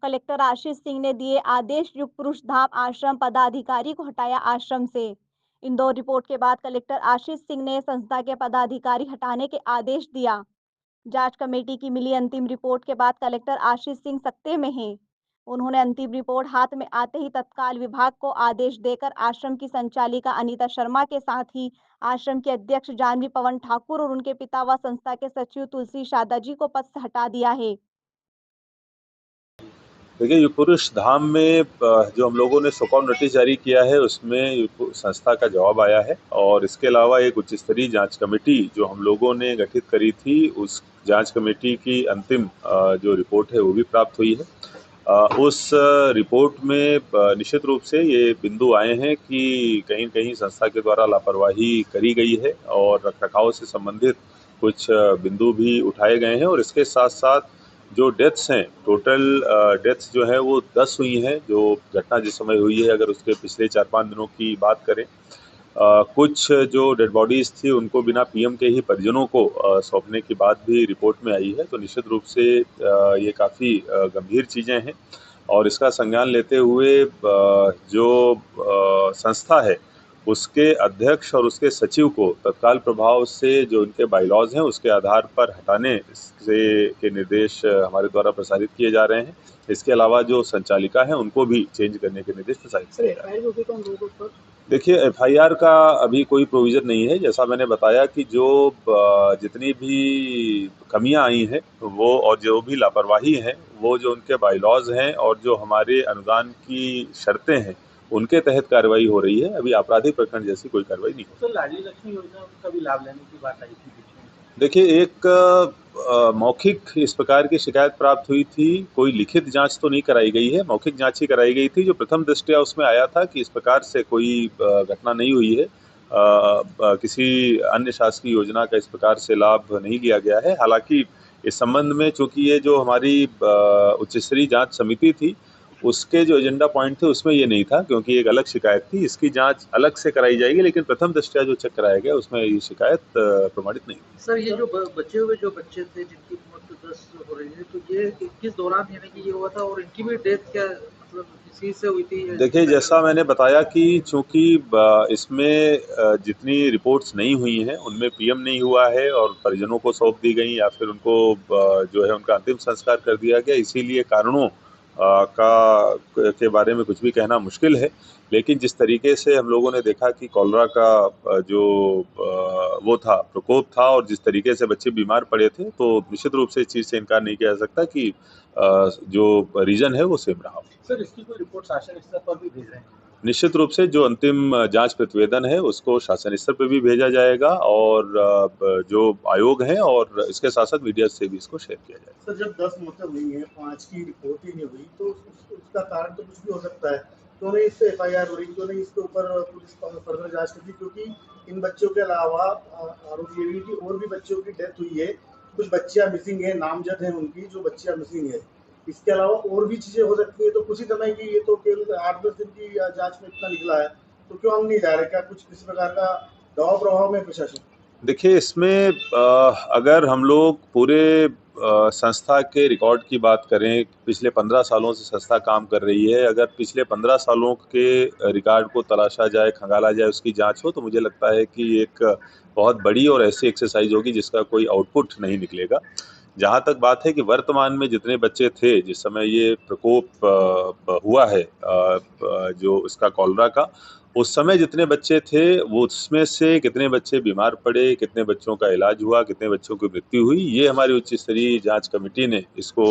Collector Ashish Singh ने दिए आदेश, युग पुरुष धाम आश्रम पदाधिकारी को हटाया आश्रम से। इंदौर रिपोर्ट के बाद कलेक्टर आशीष सिंह ने संस्था के पदाधिकारी हटाने के आदेश दिया। जांच कमेटी की मिली अंतिम रिपोर्ट के बाद कलेक्टर आशीष सिंह सख्ते में हैं। उन्होंने अंतिम रिपोर्ट हाथ में आते ही तत्काल विभाग को आदेश देकर आश्रम की संचालिका अनीता शर्मा के साथ ही आश्रम के अध्यक्ष जानवी पवन ठाकुर और उनके पिता व संस्था के सचिव तुलसी शादा जी को पद से हटा दिया है। देखिए, युग पुरुष धाम में जो हम लोगों ने शोकॉज नोटिस जारी किया है उसमें संस्था का जवाब आया है और इसके अलावा एक उच्च स्तरीय जांच कमेटी जो हम लोगों ने गठित करी थी उस जांच कमेटी की अंतिम जो रिपोर्ट है वो भी प्राप्त हुई है। उस रिपोर्ट में निश्चित रूप से ये बिंदु आए हैं कि कहीं न कहीं संस्था के द्वारा लापरवाही करी गई है और रखरखाव से संबंधित कुछ बिंदु भी उठाए गए हैं और इसके साथ-साथ जो डेथ्स हैं, टोटल डेथ्स जो है वो 10 हुई हैं, जो घटना जिस समय हुई है अगर उसके पिछले 4-5 दिनों की बात करें। कुछ जो डेड बॉडीज़ थी उनको बिना पीएम के ही परिजनों को सौंपने की बात भी रिपोर्ट में आई है, तो निश्चित रूप से ये काफ़ी गंभीर चीज़ें हैं और इसका संज्ञान लेते हुए जो संस्था है उसके अध्यक्ष और उसके सचिव को तत्काल प्रभाव से जो उनके बायलॉज हैं उसके आधार पर हटाने से के निर्देश हमारे द्वारा प्रसारित किए जा रहे हैं। इसके अलावा जो संचालिका हैं उनको भी चेंज करने के निर्देश प्रसारित किए जा रहे हैं। देखिए, एफआईआर का अभी कोई प्रोविज़न नहीं है। जैसा मैंने बताया कि जो जितनी भी कमियां आई हैं वो और जो भी लापरवाही है वो जो उनके बायलॉज हैं और जो हमारे अनुदान की शर्तें हैं उनके तहत कार्रवाई हो रही है। अभी आपराधिक प्रकरण जैसी कोई कार्रवाई नहीं है। तो लाडली लक्ष्मी योजना का भी लाभ लेने की बात आई थी। देखिए, एक मौखिक इस प्रकार की शिकायत प्राप्त हुई थी, कोई लिखित जांच तो नहीं कराई गई है, मौखिक जांच ही कराई गई थी। जो प्रथम दृष्टया उसमें आया था कि इस प्रकार से कोई घटना नहीं हुई है, किसी अन्य शासकीय योजना का इस प्रकार से लाभ नहीं लिया गया है। हालांकि इस संबंध में चूंकि ये जो हमारी उच्च स्तरीय जांच समिति थी उसके जो एजेंडा पॉइंट थे उसमें ये नहीं था, क्योंकि एक अलग शिकायत थी। इसकी जांच अलग से कराई जाएगी, लेकिन प्रथम दृष्टया जो चेक कराया गया उसमें ये शिकायत प्रमाणित नहीं थी। सर, ये जो बचे हुए जो बच्चे थे जिनकी उम्र तो 10 हो रही है, तो ये किस दौरान यानी कि ये हुआ था और इनकी भी डेथ क्या मतलब इसी से हुई थी? देखिए, जैसा मैंने बताया कि चूंकि इसमें जितनी रिपोर्ट्स नहीं हुई हैं उनमें पीएम नहीं हुआ है और परिजनों को सौंप दी गई या फिर उनको जो है उनका अंतिम संस्कार कर दिया गया, इसीलिए कारणों के बारे में कुछ भी कहना मुश्किल है। लेकिन जिस तरीके से हम लोगों ने देखा कि कॉलरा का जो वो था, प्रकोप था और जिस तरीके से बच्चे बीमार पड़े थे, तो निश्चित रूप से इस चीज़ से इनकार नहीं किया जा सकता कि जो रीज़न है वो सेम रहा। सर, इसकी कोई रिपोर्ट शासन स्तर पर भी भेज रहे हैं? निश्चित रूप से जो अंतिम जांच प्रतिवेदन है उसको शासन स्तर पर भी भेजा जाएगा और जो आयोग है और इसके साथ साथ मीडिया से भी इसको शेयर किया जाएगा। सर, जब 10 मौतें हुई हैं, 5 की रिपोर्ट ही नहीं हुई, तो उसका कारण तो कुछ भी हो सकता है। क्यों नहीं इससे एफआईआर हो रही, क्यों नहीं इसके ऊपर पुलिस फर्दर जांच करती? क्योंकि इन बच्चों के अलावा आरोप ये भी कि और भी बच्चों की डेथ हुई है, कुछ बच्चियां मिसिंग है, नामजद हैं उनकी जो बच्चियां मिसिंग है। इसके अलावा और भी चीजें हो सकती है, तो कुछ ही समय की ये तो केवल 8-10 दिन की जांच में इतना निकला है, तो क्यों हम नहीं जा रहे? क्या कुछ किसी प्रकार का दबाव प्रभाव में प्रशासन? देखिए, इसमें अगर हम लोग पूरे संस्था के रिकॉर्ड की बात करें, पिछले 15 सालों से संस्था काम कर रही है, अगर पिछले 15 सालों के रिकॉर्ड को तलाशा जाए, खंगाला जाए, उसकी जांच हो, तो मुझे लगता है कि एक बहुत बड़ी और ऐसी एक्सरसाइज होगी जिसका कोई आउटपुट नहीं निकलेगा। जहाँ तक बात है कि वर्तमान में जितने बच्चे थे जिस समय ये प्रकोप हुआ है जो इसका कॉलरा का, उस समय जितने बच्चे थे वो उसमें से कितने बच्चे बीमार पड़े, कितने बच्चों का इलाज हुआ, कितने बच्चों की मृत्यु हुई, ये हमारी उच्च स्तरीय जांच कमेटी ने इसको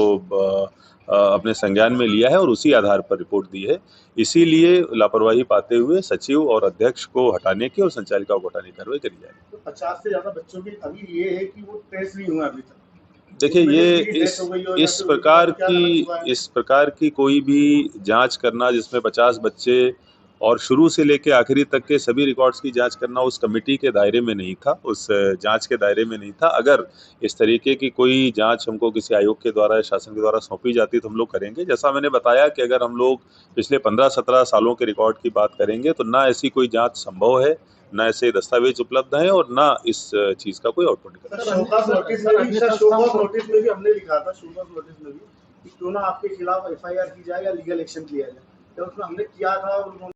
अपने संज्ञान में लिया है और उसी आधार पर रिपोर्ट दी है। इसीलिए लापरवाही पाते हुए सचिव और अध्यक्ष को हटाने की और संचालिका को हटाने की कार्रवाई करी जाएगी। तो 50 से ज्यादा बच्चों की अभी ये है कि वो ट्रेस नहीं हुआ अभी तक। देखिए, ये इस प्रकार की कोई भी जांच करना जिसमें 50 बच्चे और शुरू से लेकर आखिरी तक के सभी रिकॉर्ड्स की जांच करना उस कमेटी के दायरे में नहीं था, उस जांच के दायरे में नहीं था। अगर इस तरीके की कोई जांच हमको किसी आयोग के द्वारा या शासन के द्वारा सौंपी जाती तो हम लोग करेंगे। जैसा मैंने बताया कि अगर हम लोग पिछले 15-17 सालों के रिकॉर्ड की बात करेंगे तो ना ऐसी कोई जांच संभव है, ना ऐसे दस्तावेज उपलब्ध हैं और ना इस चीज का कोई आउटपुट निकल। शोकॉज नोटिस में भी हमने लिखा था, शोकॉज नोटिस में भी कि क्यों ना आपके खिलाफ FIR की जाए या लीगल एक्शन लिया जाए। तो उसमें हमने किया था और उन्होंने